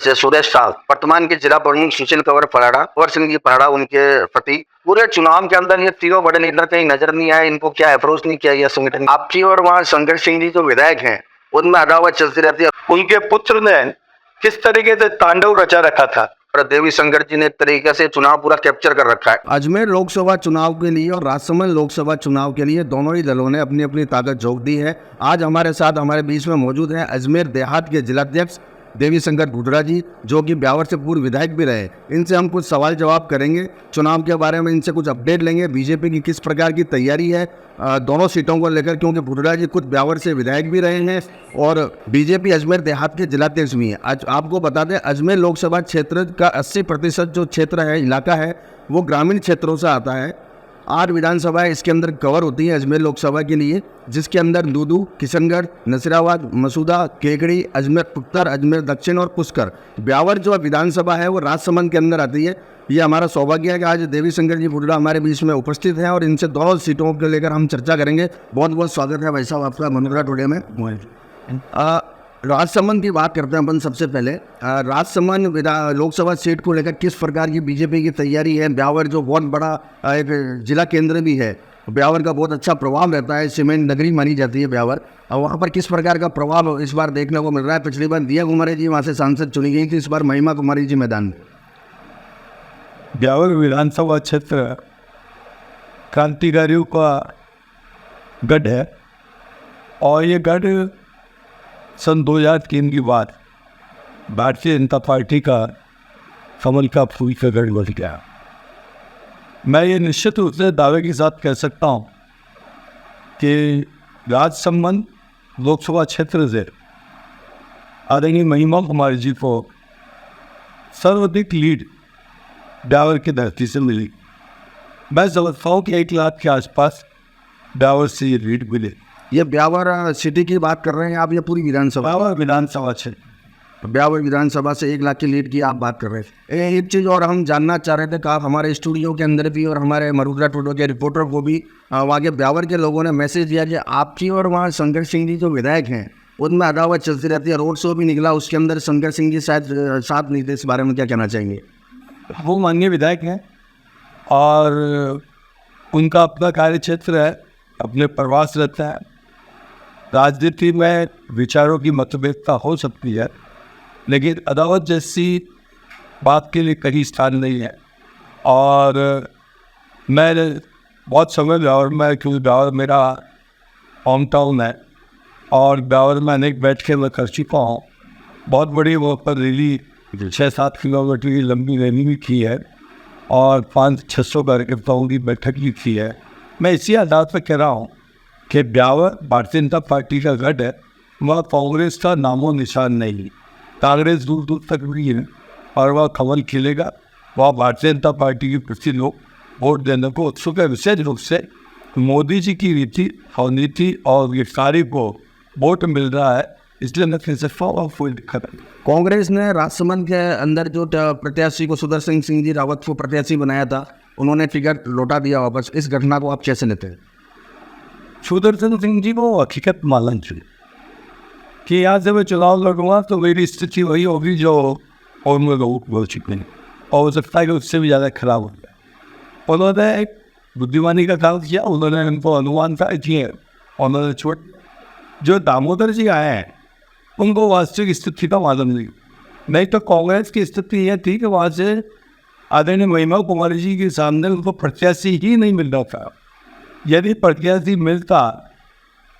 से सुरेश साह वर्तमान के जिला प्रमुख सुशील कंवर पराड़ा और सिंह जी पराड़ा उनके पति पूरे चुनाव के अंदर ये तीनों बड़े लीडर कहीं नजर नहीं आए। इनको क्या अप्रोच नहीं किया यह संगठन आपकी और वहाँ शंकर सिंह जी जो विधायक हैं उनमें अदावत चलती रहती है। उनके पुत्र ने किस तरीके से तांडव रचा रखा था और देवी शंकर जी ने एक तरीके से चुनाव पूरा कैप्चर कर रखा है। अजमेर लोकसभा चुनाव के लिए और राजसमंद लोकसभा चुनाव के लिए दोनों ही दलों ने अपनी अपनी ताकत झोंक दी है। आज हमारे साथ हमारे बीच में मौजूद हैं अजमेर देहात के जिलाध्यक्ष देवी शंकर गुडरा जी, जो कि ब्यावर से पूर्व विधायक भी रहे। इनसे हम कुछ सवाल जवाब करेंगे, चुनाव के बारे में इनसे कुछ अपडेट लेंगे, बीजेपी की किस प्रकार की तैयारी है दोनों सीटों को लेकर, क्योंकि गुडरा जी खुद ब्यावर से विधायक भी रहे हैं और बीजेपी अजमेर देहात के जिलाध्यक्ष भी हैं। आज आपको बता दें, अजमेर लोकसभा क्षेत्र का 80% जो क्षेत्र है, इलाका है, वो ग्रामीण क्षेत्रों से आता है। 8 विधानसभाएं इसके अंदर कवर होती हैं अजमेर लोकसभा के लिए, जिसके अंदर दूदू, किशनगढ़, नसीराबाद, मसूदा, केकड़ी, अजमेर उत्तर, अजमेर दक्षिण और पुष्कर। ब्यावर जो विधानसभा है वो राजसमंद के अंदर आती है। ये हमारा सौभाग्य है कि आज देवी शंकर जी गुडरा हमारे बीच में उपस्थित हैं और इनसे दोनों सीटों को लेकर हम चर्चा करेंगे। बहुत बहुत स्वागत है भाई साहब आपका मनोरा टुडे में। राजसमंद की बात करते हैं अपन सबसे पहले। राजसमंद लोकसभा सीट को लेकर किस प्रकार की बीजेपी की तैयारी है? ब्यावर जो बहुत बड़ा एक जिला केंद्र भी है, ब्यावर का बहुत अच्छा प्रभाव रहता है, सीमेंट नगरी मानी जाती है ब्यावर। और वहाँ पर किस प्रकार का प्रभाव इस बार देखने को मिल रहा है? पिछली बार दिया कुमारी जी वहाँ से सांसद चुनी गई थी, इस बार महिमा कुमारी जी मैदान में। ब्यावर विधानसभा क्षेत्र क्रांतिकारियों का गढ़ है और ये गढ़ सन 2003 के बाद भारतीय जनता पार्टी का कमल का फूल का गढ़ बन गया। मैं ये निश्चित रूप से दावे के साथ कह सकता हूँ कि राजसमंद लोकसभा क्षेत्र से आदरणीय महिमा कुमारी जी को सर्वाधिक लीड ब्यावर की धरती से मिली। मैं समझता हूँ कि 1 लाख के आसपास ब्यावर से ये लीड मिले। ये ब्यावर सिटी की बात कर रहे हैं आप या पूरी विधानसभा? ब्यावर विधानसभा क्षेत्र, ब्यावर विधानसभा से 1 लाख की लीड की आप बात कर रहे हैं। एक चीज़ और हम जानना चाह रहे थे कि आप हमारे स्टूडियो के अंदर भी और हमारे मरुद्रा टुडो के रिपोर्टर को भी वहाँ के ब्यावर के लोगों ने मैसेज दिया कि आपकी और वहाँ शंकर सिंह जी जो विधायक हैं उनमें अदावत चलती रहती है। रोड शो भी निकला, उसके अंदर शंकर सिंह जी शायद साथ नहीं थे। इस बारे में क्या कहना चाहेंगे? वो माननीय विधायक हैं और उनका अपना कार्य क्षेत्र है, अपने प्रवास रहता है। राजनीति में विचारों की मतभेदता हो सकती है, लेकिन अदावत जैसी बात के लिए कहीं स्थान नहीं है। और मैं बहुत समय ब्यावर में, क्योंकि ब्यावर मेरा होम टाउन है और ब्यावर में अनेक बैठकें मैं कर चुका हूँ। बहुत बड़ी वहाँ पर रैली 6-7 किलोमीटर की लंबी रैली भी की है और 500-600 कार्यकर्ताओं की बैठक भी की है। मैं इसी आधार पर कह रहा हूँ कि ब्यावर भारतीय जनता पार्टी का गढ़ है, वह कांग्रेस का नामो निशान नहीं। कांग्रेस दूर दूर तक भी है और वह कमल खिलेगा। वह भारतीय जनता पार्टी के प्रति लोग वोट देने को उत्सुक है। विशेष रूप से मोदी जी की रीति और नीति और ये कार्य को वोट मिल रहा है, इसलिए मैं कह सकता हूँ कोई दिक्कत नहीं। कांग्रेस ने राजसमंद के अंदर जो प्रत्याशी को सुदर्शन सिंह जी रावत को प्रत्याशी बनाया था, उन्होंने टिकट लौटा दिया वापस। इस घटना को आप कैसे लेते हैं? सुदर्शन सिंह जी को हकीकत मालूम थी कि यहाँ से मैं चुनाव लड़ूंगा तो मेरी स्थिति वही होगी जो और मैं लोग बोल चुके हैं, और हो सकता है कि उससे भी ज़्यादा खराब हो जाए। उन्होंने एक बुद्धिमानी का काम किया, उन्होंने उनको अनुमान था किए, उन्होंने छोड़। जो दामोदर जी आए हैं उनको वास्तविक स्थिति का मालूम नहीं तो कांग्रेस की स्थिति यह थी कि वहाँ से आदरणीय महिमा कुमारी जी के सामने उनको प्रत्याशी ही नहीं मिल रहा था। यदि प्रत्याशी मिलता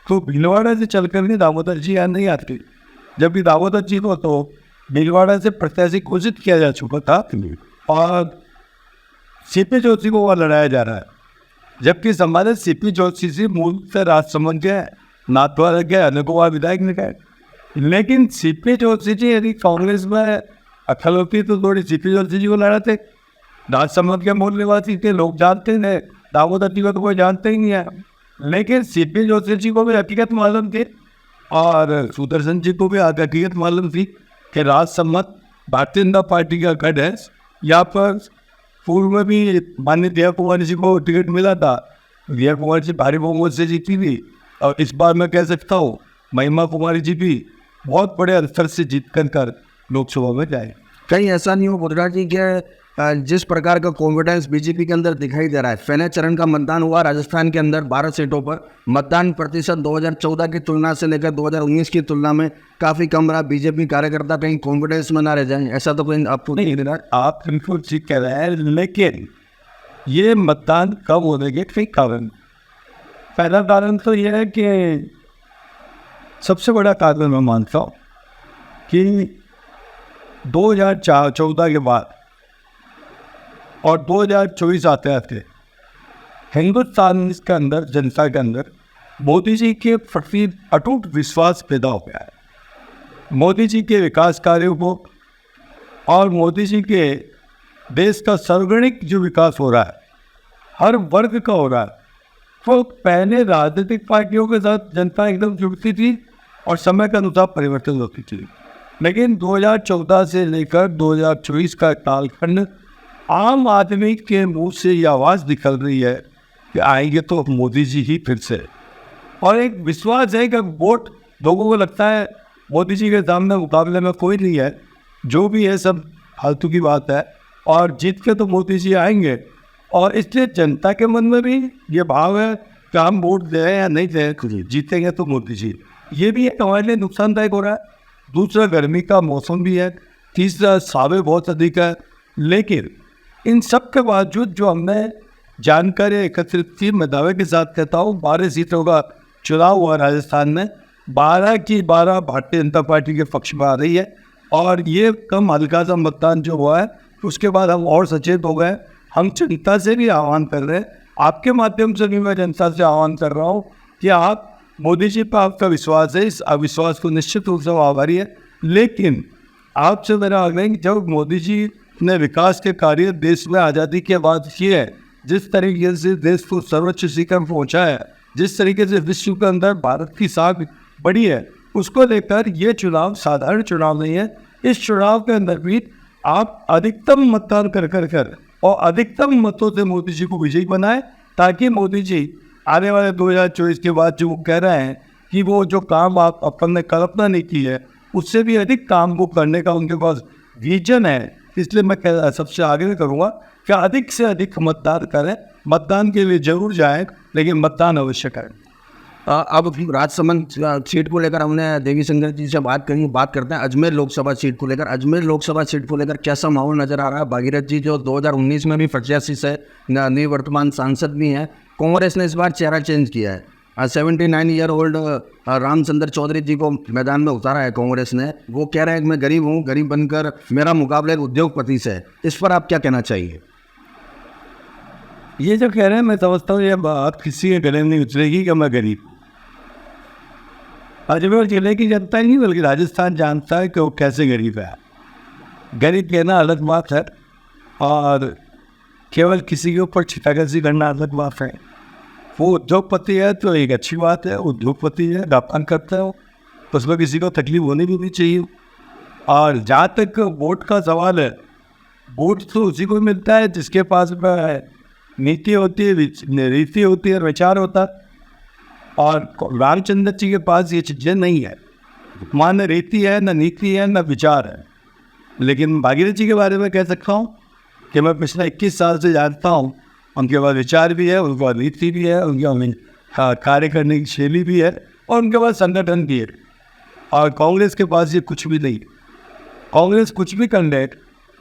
तो भीलवाड़ा से चल कर के दामोदर जी यहाँ नहीं आते, जबकि दामोदर जी को तो भीलवाड़ा से प्रत्याशी घोषित किया जा चुका था और सीपी जोशी को वह लड़ाया जा रहा है। जबकि संबंधित सीपी जोशी से मूल से राजसमंद के नाथद्वारा के अनकुमार विधायक ने कहा, लेकिन सीपी जोशी जी यदि कांग्रेस में अखल होती तो थोड़ी सीपी जोशी जी को लड़ाते। राजसमंद के मूल निवासी थे, लोग जानते थे, दामोदर जी को तो कोई जानते ही नहीं है। लेकिन सीपी जोशी जी को भी हकीकत मालूम थी और सुदर्शन जी को भी हकीकत मालूम थी कि राजसमंद भारतीय जनता पार्टी का गढ़ है। यहाँ पर पूर्व में भी माननीय दिया कुमारी जी को टिकट मिला था, दिया कुमारी जी भारी बहुमत से जीती थी और इस बार मैं कह सकता हूँ महिमा कुमारी जी भी बहुत बड़े अंतर से जीत कर लोकसभा में जाए। कहीं ऐसा नहीं हो बुधराज जी कि जिस प्रकार का कॉन्फिडेंस बीजेपी के अंदर दिखाई दे रहा है, पहले चरण का मतदान हुआ राजस्थान के अंदर 12 सीटों पर, मतदान प्रतिशत 2014 की तुलना से लेकर 2019 की तुलना में काफ़ी कम रहा। बीजेपी कार्यकर्ता कहीं कॉन्फिडेंस में ना रह जाए, ऐसा तो कोई आपको नहीं दे रहा। आप बिल्कुल ठीक कह रहे हैं, लेकिन ये मतदान कम होने के कई कारण। पहला कारण तो यह है कि सबसे बड़ा कारण मैं मानता हूँ कि 2014 के बाद और 2024 आते आते हिंदुस्तान के अंदर, जनता के अंदर मोदी जी के प्रति अटूट विश्वास पैदा हो गया है। मोदी जी के विकास कार्यों को और मोदी जी के देश का सर्वांगीण जो विकास हो रहा है, हर वर्ग का हो रहा है। तो पहले राजनीतिक पार्टियों के साथ जनता एकदम जुड़ती थी और समय के अनुसार परिवर्तन होती थी, लेकिन 2014 से लेकर 2024 का कालखंड आम आदमी के मुंह से ये आवाज़ निकल रही है कि आएंगे तो मोदी जी ही फिर से। और एक विश्वास है कि वोट, लोगों को लगता है मोदी जी के सामने मुकाबले में कोई नहीं है, जो भी है सब फालतू की बात है, और जीत के तो मोदी जी आएंगे। और इसलिए जनता के मन में भी ये भाव है कि हम वोट दें या नहीं दें, जीतेंगे तो मोदी जी। ये भी एक हमारे लिए नुकसानदायक हो रहा है। दूसरा, गर्मी का मौसम भी है। तीसरा, सावे बहुत अधिक है। लेकिन इन सब के बावजूद जो हमने जानकारी एकत्रित की, मैं दावे के साथ कहता हूँ 12 सीटों का चुनाव हुआ राजस्थान में, 12 की 12 भारतीय जनता पार्टी के पक्ष में आ रही है। और ये कम हल्का सा मतदान जो हुआ है, उसके बाद हम और सचेत हो गए। हम जनता से भी आह्वान कर रहे हैं, आपके माध्यम से भी मैं जनता से आह्वान कर रहा हूँ कि आप, मोदी जी पर आपका विश्वास है, इस अविश्वास को निश्चित रूप से आभारी है, लेकिन आपसे मेरा आग्रह है कि जब मोदी जी ने विकास के कार्य देश में आज़ादी के बाद किए हैं, जिस तरीके से देश को सर्वोच्च शिखर पहुँचा है, जिस तरीके से विश्व के अंदर भारत की साख बढ़ी है, उसको लेकर ये चुनाव साधारण चुनाव नहीं है। इस चुनाव के अंदर भी आप अधिकतम मतदान कर और अधिकतम मतों से मोदी जी को विजयी बनाए, ताकि मोदी जी आने वाले 2024 के बाद जो वो कह रहे हैं कि वो जो काम आप अपन ने कल्पना नहीं की है, उससे भी अधिक काम को करने का उनके पास विजन है। इसलिए मैं सबसे आग्रह करूँगा कि अधिक से अधिक मतदान करें, मतदान के लिए जरूर जाएं, लेकिन मतदान अवश्य करें। अब राजसमंद सीट को लेकर हमने देवी शंकर जी से बात करते हैं अजमेर लोकसभा सीट को लेकर। अजमेर लोकसभा सीट को लेकर कैसा माहौल नजर आ रहा है? भागीरथ जी जो 2019 में भी प्रत्याशी से निवर्तमान सांसद भी हैं, कांग्रेस ने इस बार चेहरा चेंज किया है। 79 ईयर ओल्ड रामचंद्र चौधरी जी को मैदान में उतारा है कांग्रेस ने। वो कह रहे हैं कि मैं गरीब हूँ, गरीब बनकर मेरा मुकाबला एक उद्योगपति से है। इस पर आप क्या कहना चाहिए? ये जो कह रहे हैं, मैं समझता हूँ ये बात किसी के गले में नहीं उतरेगी कि मैं गरीब। अजमेर जिले की जनता नहीं बल्कि राजस्थान जानता है कि वो कैसे गरीब है। गरीब कहना अलग बात है और केवल किसी के ऊपर छिटाकसी करना अलग बात है। वो उद्योगपति है तो एक अच्छी बात है, उद्योगपति है, व्यापार करता है, तो उसमें किसी को तकलीफ होनी भी नहीं चाहिए। और जहाँ तक वोट का सवाल है, वोट तो उसी को मिलता है जिसके पास नीति होती है, रीति होती है, विचार होता है। और रामचंद्र जी के पास ये चीज़ें नहीं है, न रीति है, न नीति है, न विचार है। लेकिन भागीरथ जी के बारे में कह सकता हूँ कि मैं पिछले 21 साल से जानता हूँ, उनके पास विचार भी है, उनके पास नीति भी है, उनके कार्य करने की शैली भी है, और उनके पास संगठन भी है। और कांग्रेस के पास ये कुछ भी नहीं। कांग्रेस कुछ भी कर ले,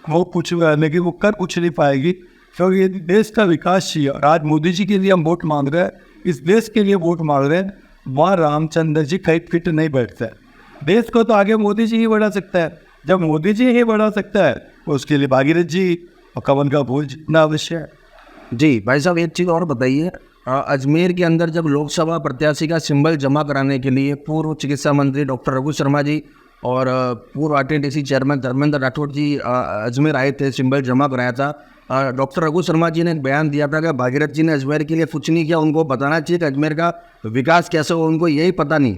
वो कुछ, लेकिन वो कर कुछ नहीं पाएगी, क्योंकि ये देश का विकास चाहिए। और आज मोदी जी के लिए हम वोट मांग रहे हैं, इस देश के लिए वोट मांग रहे हैं, वहाँ रामचंद्र जी कहीं फिट नहीं बैठते हैं। देश को तो आगे मोदी जी ही बढ़ा सकता है। जब मोदी जी ही बढ़ा सकता है तो उसके लिए भागीरथ जी और कमल का फूल जितना अवश्य है। जी भाई साहब, एक चीज़ और बताइए, अजमेर के अंदर जब लोकसभा प्रत्याशी का सिंबल जमा कराने के लिए पूर्व चिकित्सा मंत्री डॉक्टर रघु शर्मा जी और पूर्व आरटीडीसी चेयरमैन धर्मेंद्र राठौड़ जी अजमेर आए थे, सिंबल जमा कराया था। डॉक्टर रघु शर्मा जी ने एक बयान दिया था कि भागीरथ जी ने अजमेर के लिए कुछ नहीं किया, उनको बताना चाहिए कि अजमेर का विकास कैसे हो। उनको यही पता नहीं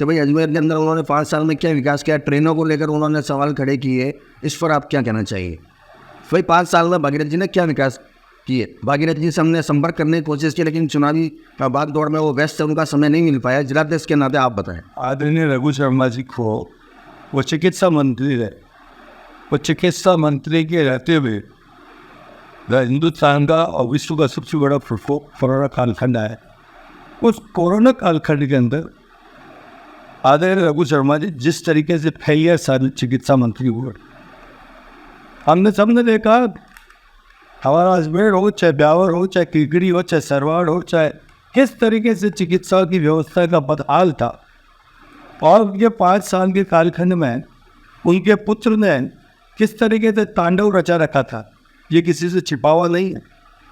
कि भाई अजमेर के अंदर उन्होंने 5 साल में क्या विकास किया। ट्रेनों को लेकर उन्होंने सवाल खड़े किए, इस पर आप क्या कहना चाहिए? भाई 5 साल में भागीरथ जी ने क्या विकास किए? भागीरथ जी से हमने संपर्क करने की कोशिश की, लेकिन चुनावी भाग दौड़ में वो व्यस्त है, उनका समय नहीं मिल पाया। जिलाध्यक्ष के नाते आप बताएं। आदरणीय रघु शर्मा जी को, वो चिकित्सा मंत्री है, वो चिकित्सा मंत्री के रहते हुए हिंदुस्तान का और विश्व का सबसे बड़ा कोरोना कालखंड है। उस कोरोना कालखंड के अंदर आदरणीय रघु शर्मा जी जिस तरीके से फेलियर सारे चिकित्सा मंत्री हुए, हमने सबने देखा, हमारा अजमेर हो, चाहे ब्यावर हो, चाहे किरगिरी हो, चाहे सरवाड़ हो, चाहे किस तरीके से चिकित्सा की व्यवस्था का बदहाल था। और उनके 5 साल के कालखंड में उनके पुत्र ने किस तरीके से तांडव रचा रखा था, ये किसी से छिपा हुआ नहीं है।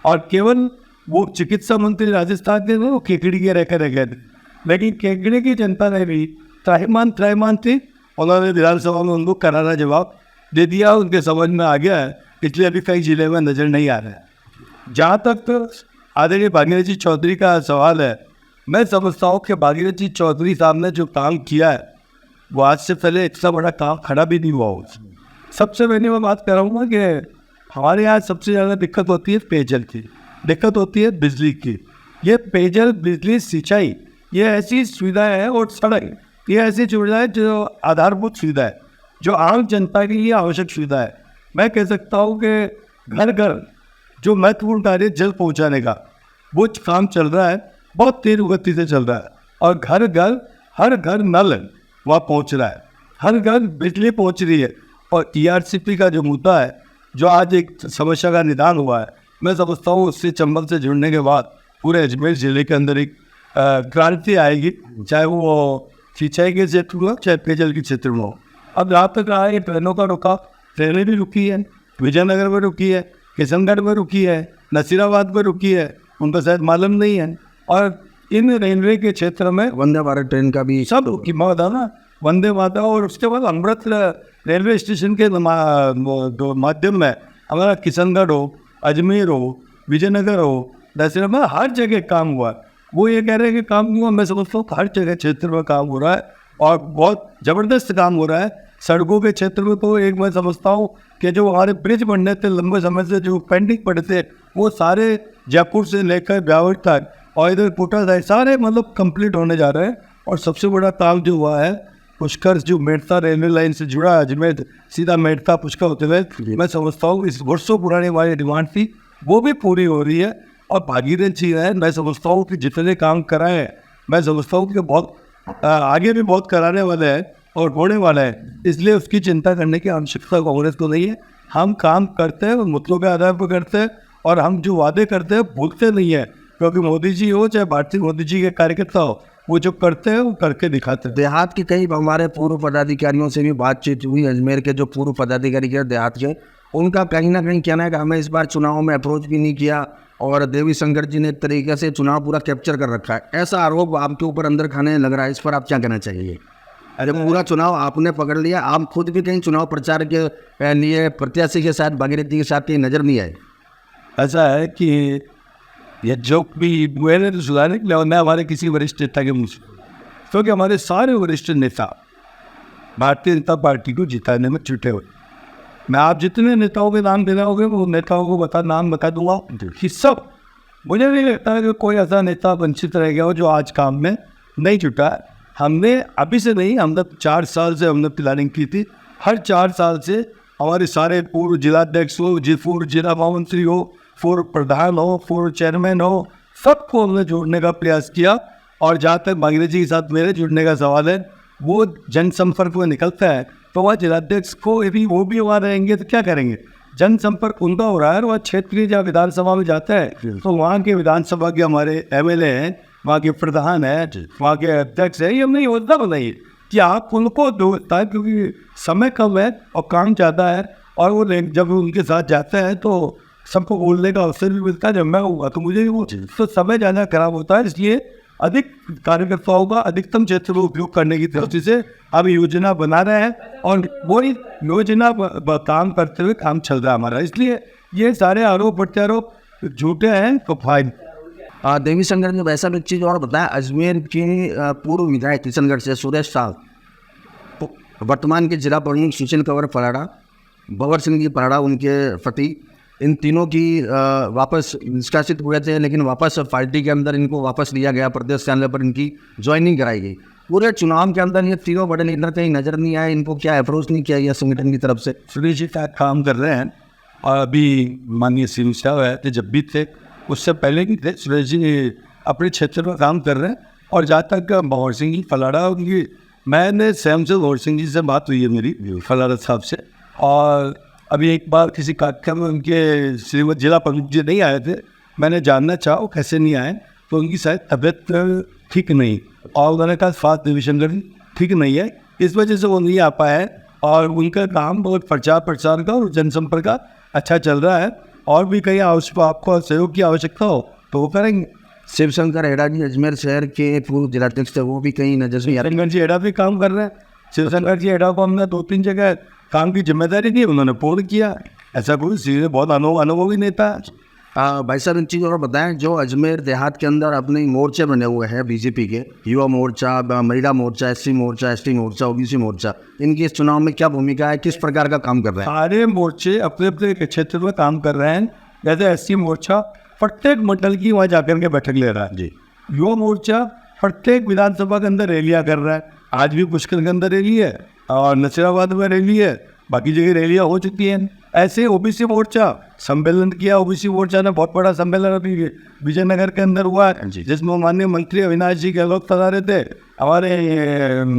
और केवल वो चिकित्सा मंत्री राजस्थान के वो केकड़ी के रह गए थे, लेकिन केकड़ी की जनता ने भी त्रैमान थी, उन्होंने विधानसभा में उनको करारा जवाब दे दिया। उनके समझ में आ गया है, इसलिए अभी कई जिले में नज़र नहीं आ रहा है। जहाँ तक तो आदरणीय भागीरथ जी चौधरी का सवाल है, मैं समझता हूँ कि भागीरथ जी चौधरी साहब ने जो काम किया है वो आज से पहले इतना बड़ा काम खड़ा भी नहीं हुआ हो। सबसे पहले मैं बात कर रहा हूँ कि हमारे यहाँ सबसे ज़्यादा दिक्कत होती है पेयजल की, दिक्कत होती है बिजली की। ये पेयजल, बिजली, सिंचाई, ये ऐसी सुविधा है, और सड़क, ये ऐसी सुविधा है जो आधारभूत सुविधा है, जो आम जनता के लिए आवश्यक सुविधा है। मैं कह सकता हूँ कि घर घर जो महत्वपूर्ण कार्य जल पहुँचाने का वो काम चल रहा है, बहुत तेज गति से चल रहा है। और घर घर, हर घर नल वहाँ पहुँच रहा है, हर घर बिजली पहुँच रही है। और ERCP का जो मुद्दा है, जो आज एक समस्या का निदान हुआ है, मैं समझता हूँ उससे चंबल से जुड़ने के बाद पूरे अजमेर ज़िले के अंदर एक क्रांति आएगी, चाहे वो सिंचाई के क्षेत्र में हो, चाहे पेयजल के क्षेत्र में हो। अब जहाँ तक रहा है ट्रेनों का रुका, ट्रेनें भी रुकी है, विजयनगर में रुकी है, किशनगढ़ में रुकी है, नसीराबाद में रुकी है, उनका शायद मालूम नहीं है। और इन रेलवे के क्षेत्र में वंदे भारत ट्रेन का भी सब की मौत है ना, वंदे माता। और उसके बाद अमृत रेलवे स्टेशन के माध्यम में हमारा किशनगढ़ हो, अजमेर हो, विजयनगर हो, नसीराबाद, हर जगह काम हुआ। वो ये कह रहे हैं कि काम नहीं हुआ, मैं समझता हूँ हर जगह क्षेत्र में काम हो रहा है और बहुत ज़बरदस्त काम हो रहा है। सड़कों के क्षेत्र में तो एक मैं समझता हूँ कि जो हमारे ब्रिज बनने थे लंबे समय से, जो पेंडिंग पड़े थे, वो सारे जयपुर से लेकर ब्यावर तक और इधर कोटा तक सारे मतलब कंप्लीट होने जा रहे हैं। और सबसे बड़ा काम जो हुआ है, पुष्कर जो मेड़ता रेलवे लाइन से जुड़ा है, अजमेर सीधा मेड़ता पुष्कर होते हुए, मैं समझता हूँ इस वर्षों पुरानी हमारी डिमांड थी, वो भी पूरी हो रही है। और भागीरथ जी है, मैं समझता हूँ कि जितने काम कराए हैं, मैं समझता हूँ कि बहुत आगे भी बहुत कराने वाले हैं और होने वाला है। इसलिए उसकी चिंता करने की आवश्यकता कांग्रेस को नहीं है। हम काम करते हैं, मुद्दों के आधार पर करते हैं, और हम जो वादे करते हैं भूलते नहीं है, क्योंकि मोदी जी हो चाहे भारतीय मोदी जी के कार्यकर्ता हो, वो जो करते हैं वो करके दिखाते हैं। देहात के कई हमारे पूर्व पदाधिकारियों से भी बातचीत हुई, अजमेर के जो पूर्व पदाधिकारी के देहात के, उनका कहीं ना कहीं कहना है कि हमें इस बार चुनाव में अप्रोच भी नहीं किया और देवी शंकर जी ने एक तरीके से चुनाव पूरा कैप्चर कर रखा है। ऐसा आरोप आपके ऊपर अंदर खाने लग रहा है, इस पर आप क्या कहना चाहिए? अरे पूरा चुनाव आपने पकड़ लिया, आप खुद भी कहीं चुनाव प्रचार के लिए प्रत्याशी के साथ, भागीरथ जी के साथ कहीं नजर नहीं आए? ऐसा है कि ये जो भी मैंने तो सुधारने के लिए मैं हमारे किसी वरिष्ठ नेता के मुँह से, क्योंकि हमारे सारे वरिष्ठ नेता भारतीय जनता पार्टी को जिताने में जुटे हुए। मैं आप जितने नेताओं के नाम देना होंगे वो नेताओं को नाम बता दूंगा कि सब, मुझे नहीं लगता कि कोई ऐसा नेता वंचित रह गया हो जो आज काम में नहीं जुटा है। हमने अभी से नहीं, हमने 4 साल से हमने प्लानिंग की थी। हर 4 साल से हमारे सारे पूर्व जिलाध्यक्ष हो, पूर्व जिला महामंत्री हो, पूर्व प्रधान हो, पूर्व चेयरमैन हो, सबको हमने जोड़ने का प्रयास किया। और जहाँ तक भागीरथ जी के साथ मेरे जुड़ने का सवाल है, वो जनसंपर्क में निकलता है तो वह जिलाध्यक्ष को यदि वो भी वहाँ रहेंगे तो क्या करेंगे? जनसंपर्क उनका हो रहा है। वह क्षेत्रीय जहाँ विधानसभा में जाता है तो वहाँ के विधानसभा के हमारे MLA हैं, वहाँ के प्रधान हैं, वहाँ के अध्यक्ष हैं, ये हमने योजना बनाई कि आप उनको दोता है, क्योंकि समय कम है और काम ज़्यादा है। और वो जब उनके साथ जाता है तो सबको बोलने का अवसर भी मिलता है। जब मैं हुआ तो मुझे वो तो समय ज़्यादा खराब होता है, इसलिए अधिक कार्यकर्ताओं का अधिकतम क्षेत्र में उपयोग करने की दृष्टि से हम योजना बना रहे हैं और वही योजना काम करते हुए काम चल रहा है हमारा। इसलिए ये सारे आरोप प्रत्यारोप झूठे हैं तो फाइन। देवी शंकर ने वैसा भी चीज़ और बताया, अजमेर के पूर्व विधायक किशनगढ़ से सुरेश साहब, वर्तमान के जिला प्रमुख सुशील कंवर फराड़ा, भंवर सिंह जी फराड़ा उनके पति, इन तीनों की वापस निष्कासित हुए थे, लेकिन वापस पार्टी के अंदर इनको वापस लिया गया, प्रदेश कार्यालय पर इनकी ज्वाइनिंग कराई गई। पूरे चुनाव के अंदर ये तीनों बड़े लीडर कहीं नजर नहीं आए, इनको क्या अप्रोच नहीं किया गया संगठन की तरफ से? सुरेश जी का काम कर रहे हैं और अभी माननीय सिंह साहब आए थे, जब भी थे उससे पहले भी थे। सुरेश जी अपने क्षेत्र में काम कर रहे हैं। और जहाँ तक भंवर सिंह जी फलाड़ा, उनकी मैंने स्वयं से भंवर सिंह जी से बात हुई है मेरी फलाड़ा साहब से, और अभी एक बार किसी कार्यक्रम में उनके श्रीमद जिला प्रमुख जी नहीं आए थे, मैंने जानना चाहा वो कैसे नहीं आए, तो उनकी शायद तबीयत ठीक नहीं और उन्होंने कहा स्वास्थ्य डिविजन ठीक नहीं है, इस वजह से वो नहीं आ पाए। और उनका काम बहुत प्रचार प्रसार का और जनसंपर्क का अच्छा चल रहा है, और भी कहीं आपको सहयोग की आवश्यकता हो तो वो करेंगे। शिवशंकर हेड़ा जी अजमेर शहर के पूर्व जिलाध्यक्ष थे, वो भी कहीं नजर से शिवशंकर जी हेड़ा भी काम कर रहे हैं। शिवशंकर जी हेड़ा को हमने 2-3 जगह काम की जिम्मेदारी दी, उन्होंने पूर्ण किया। ऐसा कोई सीधे बहुत अनुभवी नेता है। भाई साहब एक चीज़ और बताएं, जो अजमेर देहात के अंदर अपने मोर्चे बने हुए हैं बीजेपी के, युवा मोर्चा, महिला मोर्चा, एससी मोर्चा, एसटी मोर्चा, ओबीसी मोर्चा, इनकी इस चुनाव में क्या भूमिका है, किस प्रकार का काम कर रहे हैं? सारे मोर्चे अपने अपने क्षेत्र में काम कर रहे हैं। जैसे एससी मोर्चा प्रत्येक मंडल की वहाँ जाकर के बैठक ले रहा है जी। युवा मोर्चा प्रत्येक विधानसभा के अंदर रैलियाँ कर रहा है। आज भी पुष्कर के अंदर रैली है और नसीराबाद में रैली है, बाकी जगह रैलियाँ हो चुकी हैं। ऐसे ओबीसी मोर्चा सम्मेलन किया, ओबीसी मोर्चा ने बहुत बड़ा सम्मेलन अभी विजयनगर के अंदर हुआ है, जिसमें माननीय मंत्री अविनाश जी गहलोत पधारे थे, हमारे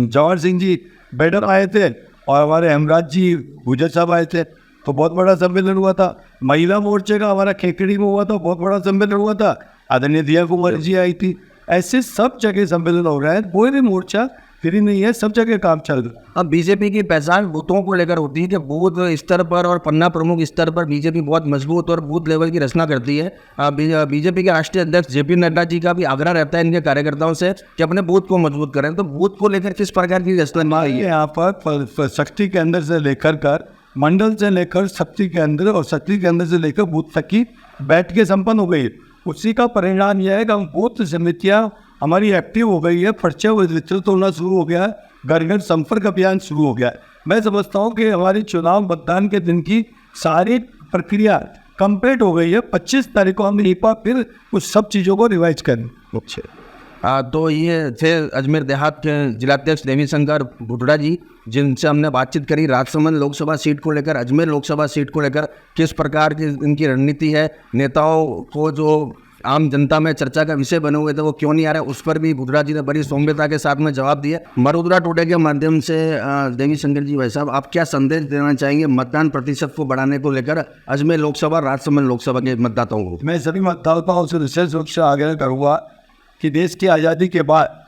जवाहर सिंह जी बैडर आए थे और हमारे हेमराज जी गुजर साहब आए थे, तो बहुत बड़ा सम्मेलन हुआ था। महिला मोर्चे का हमारा खेकड़ी में हुआ था, बहुत बड़ा सम्मेलन हुआ था, आदरणीय दिया कुमार जी आई थी। ऐसे सब जगह सम्मेलन हो रहा है, कोई भी मोर्चा फ्री नहीं है, सब जगह काम चल रहा है। अब बीजेपी की पहचान बूथों को लेकर होती है कि बूथ स्तर पर और पन्ना प्रमुख स्तर पर बीजेपी बहुत मजबूत और बूथ लेवल की रचना करती है। बीजेपी के राष्ट्रीय अध्यक्ष जेपी नड्डा जी का भी आग्रह रहता है इनके कार्यकर्ताओं से कि अपने बूथ को मजबूत करें, तो बूथ को लेकर किस प्रकार की रचना है? यहाँ पर शक्ति के अंदर से लेकर कर मंडल से लेकर शक्ति के अंदर और शक्ति के अंदर से लेकर बूथ तक की बैठ के संपन्न हो गई। उसी का परिणाम यह है कि हम बूथ समितियाँ हमारी एक्टिव हो गई है, पर्चा वितरित होना शुरू हो गया है, घर घर संपर्क अभियान शुरू हो गया है। मैं समझता हूँ कि हमारी चुनाव मतदान के दिन की सारी प्रक्रिया कंप्लीट हो गई है। 25 तारीख को हम एक बार फिर उस सब चीज़ों को रिवाइज करें। तो ये थे अजमेर देहात के जिलाध्यक्ष देवीशंकर भुटड़ा जी, जिनसे हमने बातचीत करी राजसमंद लोकसभा सीट को लेकर, अजमेर लोकसभा सीट को लेकर किस प्रकार की इनकी रणनीति है, नेताओं को जो आम जनता में चर्चा का विषय बने हुए थे वो क्यों नहीं आ रहे, उस पर भी भुटड़ा जी ने बड़ी सौम्यता के साथ में जवाब दिया। मरुद्रा टुडे के माध्यम से देवीशंकर जी भाई साहब, आप क्या संदेश देना चाहेंगे मतदान प्रतिशत को बढ़ाने को लेकर अजमेर लोकसभा, राजसमंद लोकसभा के मतदाताओं को? मैं सभी मतदाताओं से विशेष रूप से आग्रह करूँगा कि देश की आज़ादी के बाद,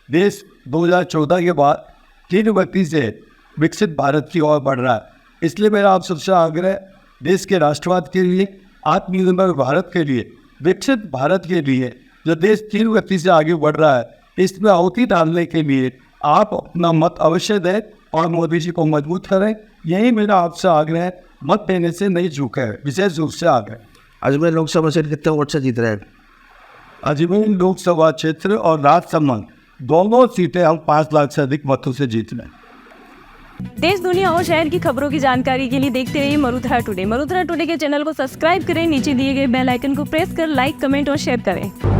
देश 2014 के बाद तीन गति से विकसित भारत की ओर बढ़ रहा है। इसलिए मेरा आप सबसे आग्रह, देश के राष्ट्रवाद के लिए, आत्मनिर्भर भारत के लिए, विकसित भारत के लिए, जो देश तीन गति से आगे बढ़ रहा है, इसमें आहुति डालने के लिए आप अपना मत अवश्य दें और मोदी जी को मजबूत करें। यही मेरा आपसे आग्रह है, मत देने से नहीं चूके, विशेष रूप से आग्रह। अजमेर लोकसभा सीट कितने वोट से जीत रहे हैं? अजमेर लोकसभा क्षेत्र और राजसमंद दोनों सीटें हम 5 लाख से अधिक मतों से जीत रहे हैं। देश, दुनिया और शहर की खबरों की जानकारी के लिए देखते रहिए मरुधरा टुडे। मरुधरा टुडे के चैनल को सब्सक्राइब करें, नीचे दिए गए बेल आइकन को प्रेस कर लाइक, कमेंट और शेयर करें।